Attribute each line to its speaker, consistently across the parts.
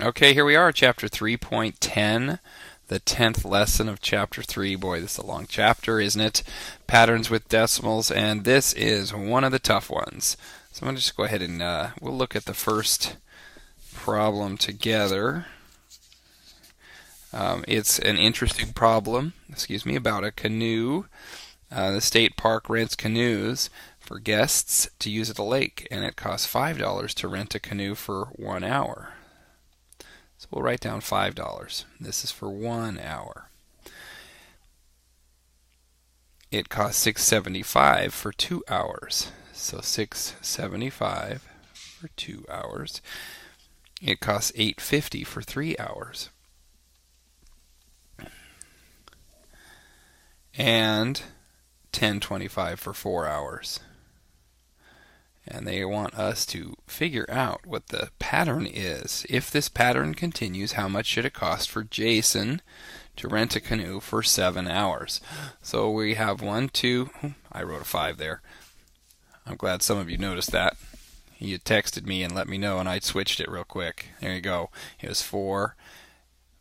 Speaker 1: Okay, here we are, chapter 3.10, the 10th lesson of chapter 3. Boy, this is a long chapter, isn't it? Patterns with decimals, and this is one of the tough ones. So I'm going to just go ahead and we'll look at the first problem together. It's an interesting problem, about a canoe. The state park rents canoes for guests to use at the lake, and it costs $5 to rent a canoe for 1 hour. So we'll write down $5. This is for 1 hour. It costs $6.75 for 2 hours. So $6.75 for 2 hours. It costs $8.50 for 3 hours. And $10.25 for 4 hours. And they want us to figure out what the pattern is. If this pattern continues, how much should it cost for Jason to rent a canoe for 7 hours? So we have 1, 2, I wrote a 5 there. I'm glad some of you noticed that. You texted me and let me know, and I switched it real quick. There you go. It was 4,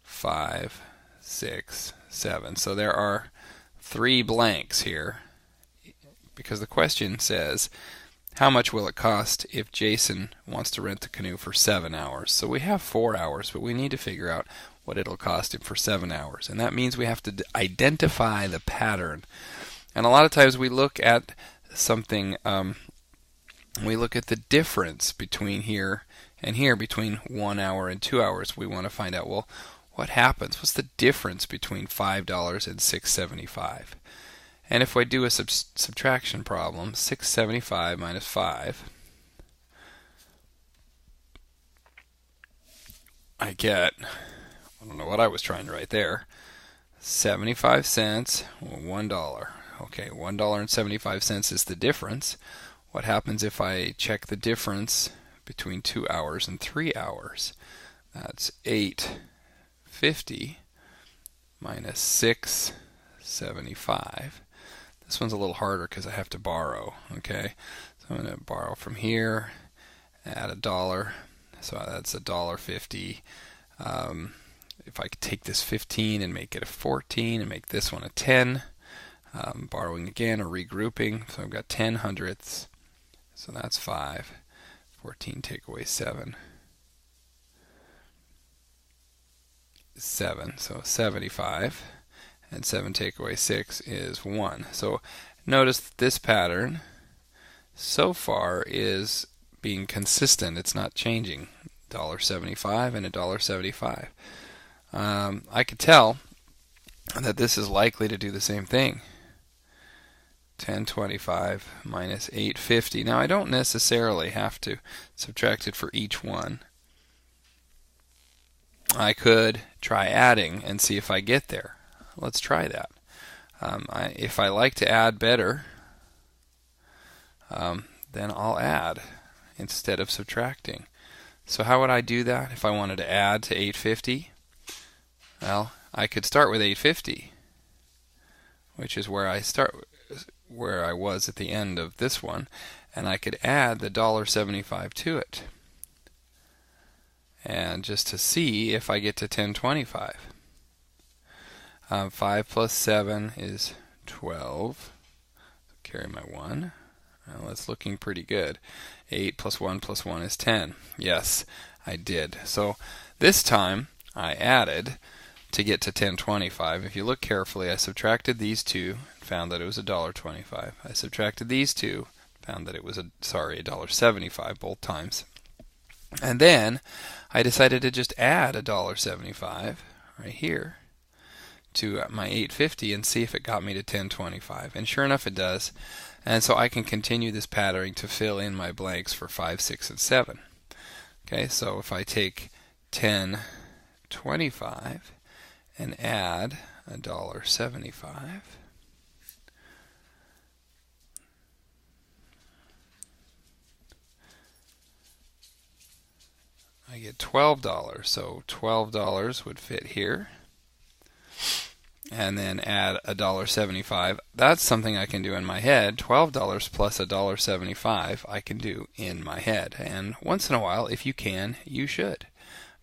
Speaker 1: 5, 6, 7. So there are 3 blanks here because the question says, how much will it cost if Jason wants to rent the canoe for 7 hours? So we have 4 hours, but we need to figure out what it'll cost him for 7 hours. And that means we have to identify the pattern. And a lot of times we look at something, we look at the difference between here and here, between 1 hour and 2 hours. We want to find out, well, what happens? What's the difference between $5 and $6.75? And if I do a subtraction problem, 675 minus 5, I get, I don't know what I was trying to write there, 75 cents, $1. Okay, $1.75 is the difference. What happens if I check the difference between 2 hours and 3 hours? That's $8.50 minus $6.75. This one's a little harder because I have to borrow, okay? So I'm going to borrow from here, add $1, so that's $1.50. If I could take this 15 and make it a 14 and make this one a 10, borrowing again or regrouping, so I've got 10 hundredths, so that's 5. 14 take away 7. 7, so 75. And 7 take away 6 is 1. So notice that this pattern so far is being consistent. It's not changing. $1.75 and $1.75. I could tell that this is likely to do the same thing. 1025 minus 850. Now I don't necessarily have to subtract it for each one. I could try adding and see if I get there. Let's try that. If I like to add better, then I'll add instead of subtracting. So how would I do that if I wanted to add to 850? Well, I could start with 850, which is where I was at the end of this one, and I could add the $1.75 to it. And just to see if I get to 1025. 5 plus 7 is 12. Carry my 1. Well, that's looking pretty good. 8 plus 1 plus 1 is 10. Yes, I did. So this time I added to get to 1025. If you look carefully, I subtracted these two, found that it was $1.25. I subtracted these two, found that it was $1.75 both times. And then I decided to just add $1.75 right here to my 850 and see if it got me to 1025. And sure enough, it does. And so I can continue this patterning to fill in my blanks for 5, 6, and 7. Okay, so if I take 1025 and add $1.75, I get $12. So $12 would fit here. And then add $1.75. That's something I can do in my head. $12 plus $1.75 I can do in my head. And once in a while, if you can, you should.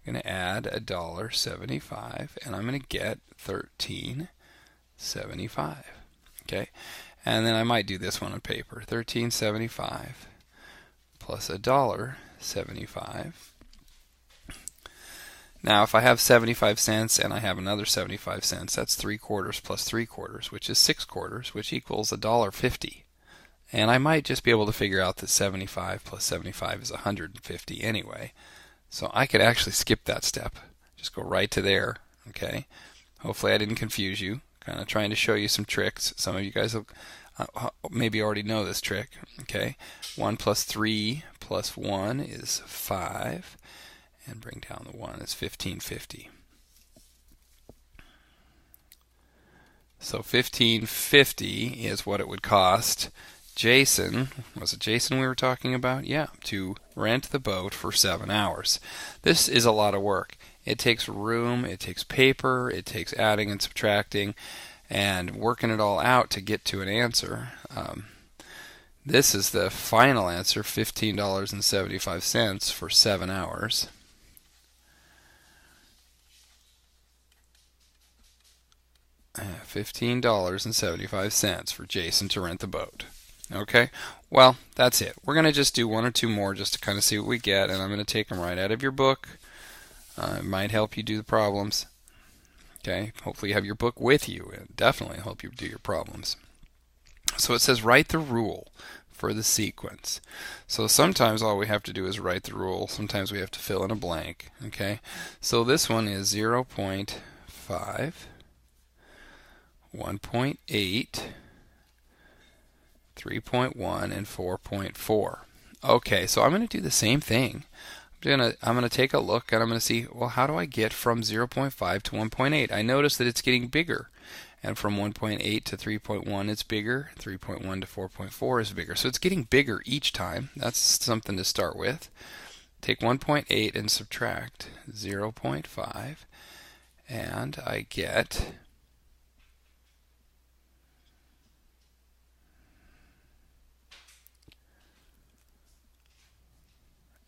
Speaker 1: I'm going to add $1.75, and I'm going to get $13.75. Okay, and then I might do this one on paper. $13.75 plus $1.75. Now, if I have 75 cents and I have another 75 cents, that's 3/4 plus 3/4, which is 6/4, which equals $1.50. And I might just be able to figure out that 75 plus 75 is 150 anyway. So I could actually skip that step. Just go right to there. Okay. Hopefully I didn't confuse you. Kind of trying to show you some tricks. Some of you guys will maybe already know this trick. Okay. 1 plus 3 plus 1 is 5. And bring down the 1 is 1550. So 1550 is what it would cost Jason, was it Jason we were talking about? Yeah, to rent the boat for 7 hours. This is a lot of work. It takes room, it takes paper, it takes adding and subtracting, and working it all out to get to an answer. This is the final answer, $15.75 for 7 hours. $15.75 for Jason to rent the boat. Okay, well, that's it. We're going to just do 1 or 2 more just to kind of see what we get, and I'm going to take them right out of your book. It might help you do the problems. Okay, hopefully you have your book with you. It definitely help you do your problems. So it says write the rule for the sequence. So sometimes all we have to do is write the rule. Sometimes we have to fill in a blank. Okay, so this one is 0.5, 1.8, 3.1, and 4.4. Okay, so I'm going to do the same thing. I'm going to take a look and I'm going to see, well, how do I get from 0.5 to 1.8? I notice that it's getting bigger. And from 1.8 to 3.1 it's bigger. 3.1 to 4.4 is bigger. So it's getting bigger each time. That's something to start with. Take 1.8 and subtract 0.5, and I get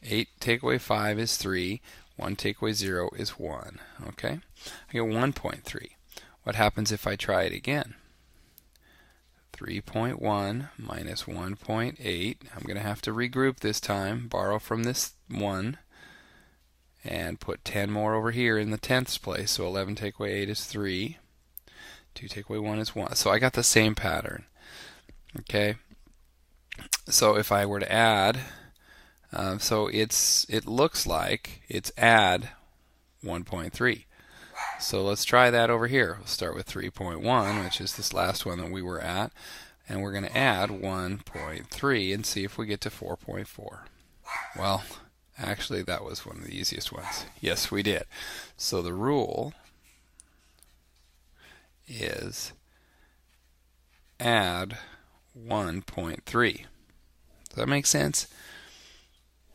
Speaker 1: 8 take away 5 is 3. 1 take away 0 is 1. Okay? I get 1.3. What happens if I try it again? 3.1 minus 1.8. I'm going to have to regroup this time. Borrow from this 1 and put 10 more over here in the tenths place. So 11 take away 8 is 3. 2 take away 1 is 1. So I got the same pattern. Okay? So if I were to add, so it looks like it's add 1.3. So let's try that over here. We'll start with 3.1, which is this last one that we were at, and we're going to add 1.3 and see if we get to 4.4. Well, actually that was one of the easiest ones. Yes, we did. So the rule is add 1.3. Does that make sense?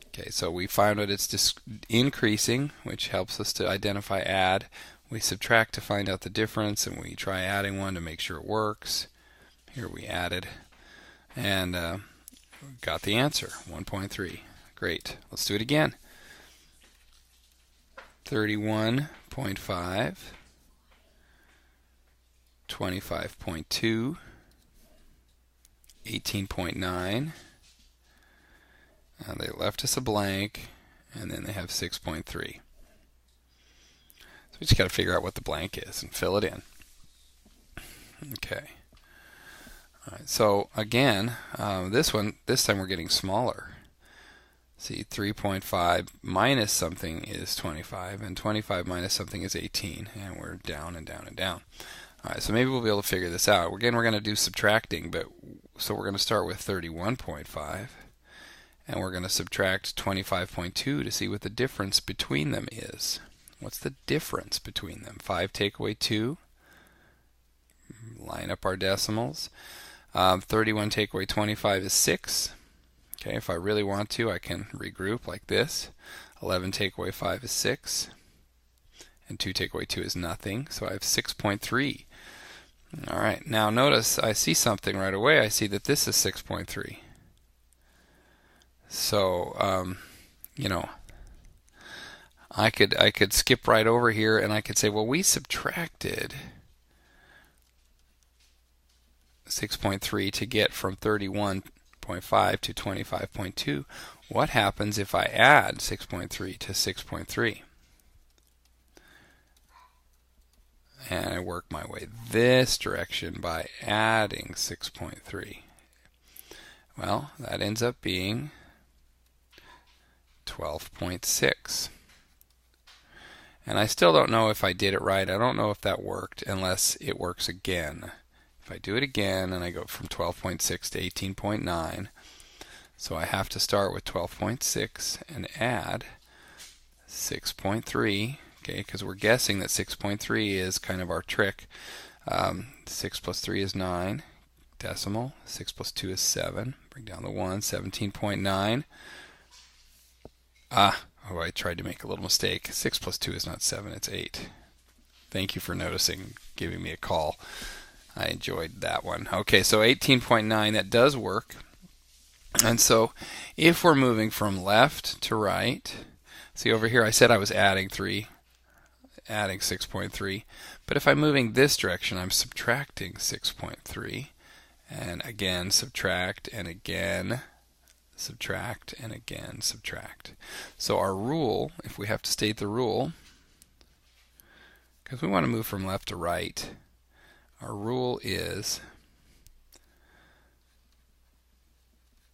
Speaker 1: Okay, so we found that it's just increasing, which helps us to identify add. We subtract to find out the difference, and we try adding 1 to make sure it works. Here we added, and got the answer, 1.3. Great. Let's do it again. 31.5, 25.2, 18.9. They left us a blank, and then they have 6.3. So we just got to figure out what the blank is and fill it in. Okay. All right. So again, this time we're getting smaller. See, 3.5 minus something is 25, and 25 minus something is 18, and we're down and down and down. All right. So maybe we'll be able to figure this out. Again, we're going to do subtracting, so we're going to start with 31.5. And we're going to subtract 25.2 to see what the difference between them is. What's the difference between them? 5 take away 2. Line up our decimals. 31 take away 25 is 6. Okay, if I really want to, I can regroup like this. 11 take away 5 is 6. And 2 take away 2 is nothing. So I have 6.3. All right, now notice I see something right away. I see that this is 6.3. So, I could skip right over here and I could say, well, we subtracted 6.3 to get from 31.5 to 25.2. What happens if I add 6.3 to 6.3? And I work my way this direction by adding 6.3. Well, that ends up being 12.6. And I still don't know if I did it right. I don't know if that worked unless it works again. If I do it again and I go from 12.6 to 18.9, so I have to start with 12.6 and add 6.3, okay, because we're guessing that 6.3 is kind of our trick. 6 plus 3 is 9, decimal. 6 plus 2 is 7. Bring down the 1, 17.9. Oh, I tried to make a little mistake. 6 plus 2 is not 7, it's 8. Thank you for noticing, giving me a call. I enjoyed that one. Okay, so 18.9, that does work. And so if we're moving from left to right, see over here I said I was adding 6.3. But if I'm moving this direction, I'm subtracting 6.3. And again, subtract, and again, subtract, and again, subtract. So our rule, if we have to state the rule, because we want to move from left to right, our rule is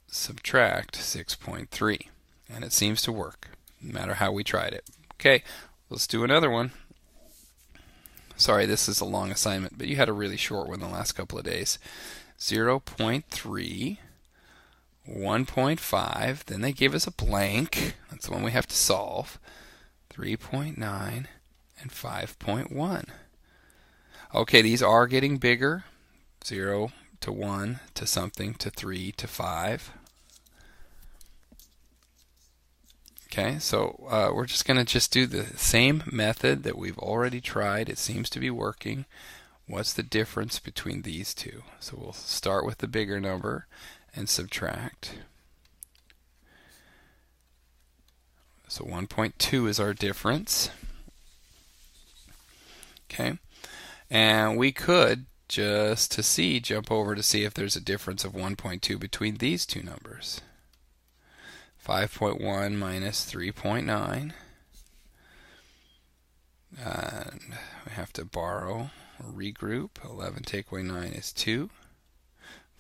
Speaker 1: subtract 6.3. And it seems to work, no matter how we tried it. Okay, let's do another one. Sorry, this is a long assignment, but you had a really short one the last couple of days. 0.3, 1.5, then they give us a blank. That's the one we have to solve. 3.9 and 5.1. Okay, these are getting bigger. 0 to 1 to something to 3 to 5. Okay, so we're just going to do the same method that we've already tried. It seems to be working. What's the difference between these two? So we'll start with the bigger number and subtract. So 1.2 is our difference. Okay, and we could, just to see, jump over to see if there's a difference of 1.2 between these two numbers. 5.1 minus 3.9. And we have to borrow or regroup. 11 take away 9 is 2.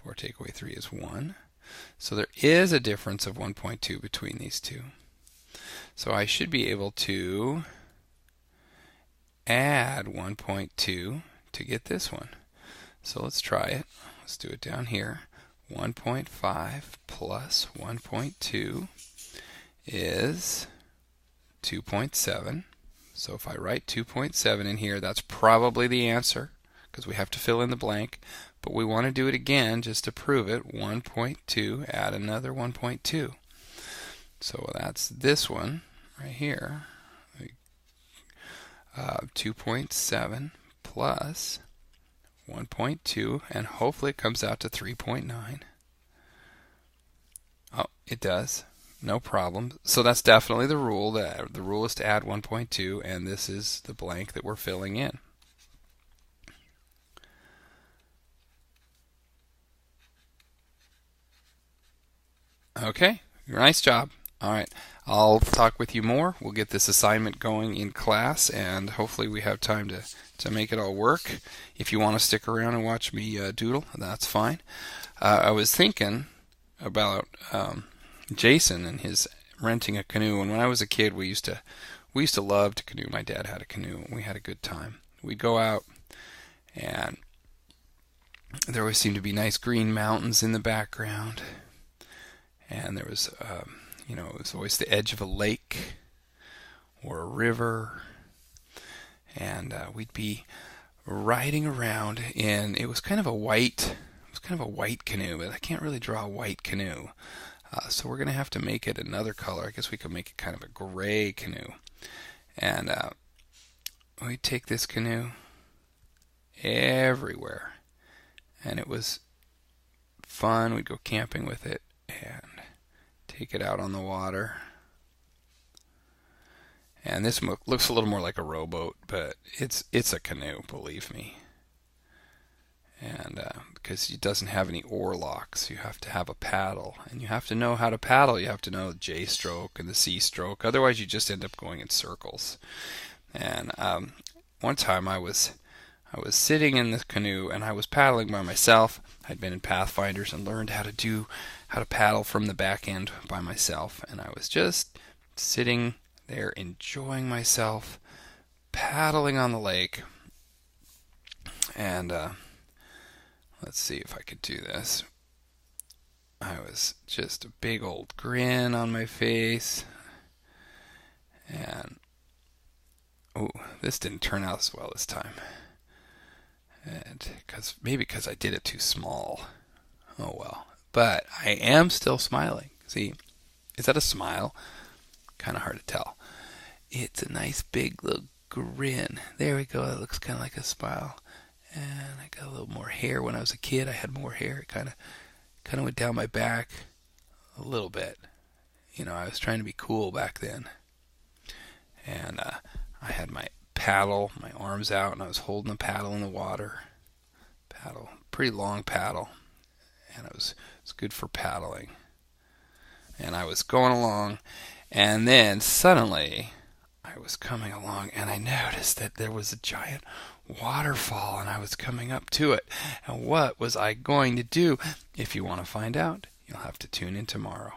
Speaker 1: 4 take away 3 is 1. So there is a difference of 1.2 between these two. So I should be able to add 1.2 to get this one. So let's try it. Let's do it down here. 1.5 plus 1.2 is 2.7. So if I write 2.7 in here, that's probably the answer, because we have to fill in the blank. But we want to do it again just to prove it. 1.2, add another 1.2. So that's this one right here. 2.7 plus 1.2, and hopefully it comes out to 3.9. Oh, it does. No problem. So that's definitely the rule. The rule is to add 1.2, and this is the blank that we're filling in. Okay, nice job. All right, I'll talk with you more. We'll get this assignment going in class, and hopefully we have time to make it all work. If you want to stick around and watch me doodle, that's fine. I was thinking about Jason and his renting a canoe. And when I was a kid, we used to love to canoe. My dad had a canoe, and we had a good time. We'd go out, and there always seemed to be nice green mountains in the background, and there was it was always the edge of a lake or a river, and we'd be riding around, and it was kind of a white canoe, but I can't really draw a white canoe. So we're going to have to make it another color. I guess we could make it kind of a gray canoe. And we take this canoe everywhere. And it was fun. We'd go camping with it and take it out on the water. And this looks a little more like a rowboat, but it's a canoe, believe me. And because it doesn't have any oar locks, you have to have a paddle, and you have to know how to paddle. You have to know the J stroke and the C stroke. Otherwise, you just end up going in circles. And one time I was sitting in the canoe and I was paddling by myself. I'd been in Pathfinders and learned how to paddle from the back end by myself, and I was just sitting there enjoying myself paddling on the lake. And let's see if I could do this. I was just a big old grin on my face, and oh, this didn't turn out as well this time. And maybe because I did it too small. Oh well. But I am still smiling. See, is that a smile? Kind of hard to tell. It's a nice big little grin. There we go. It looks kind of like a smile. And I got a little more hair. When I was a kid, I had more hair. It kind of went down my back a little bit. I was trying to be cool back then. And I had my paddle, my arms out, and I was holding the paddle in the water. Pretty long paddle. And it was good for paddling. And I was going along, and then suddenly I was coming along, and I noticed that there was a giant waterfall, and I was coming up to it. And what was I going to do? If you want to find out, you'll have to tune in tomorrow.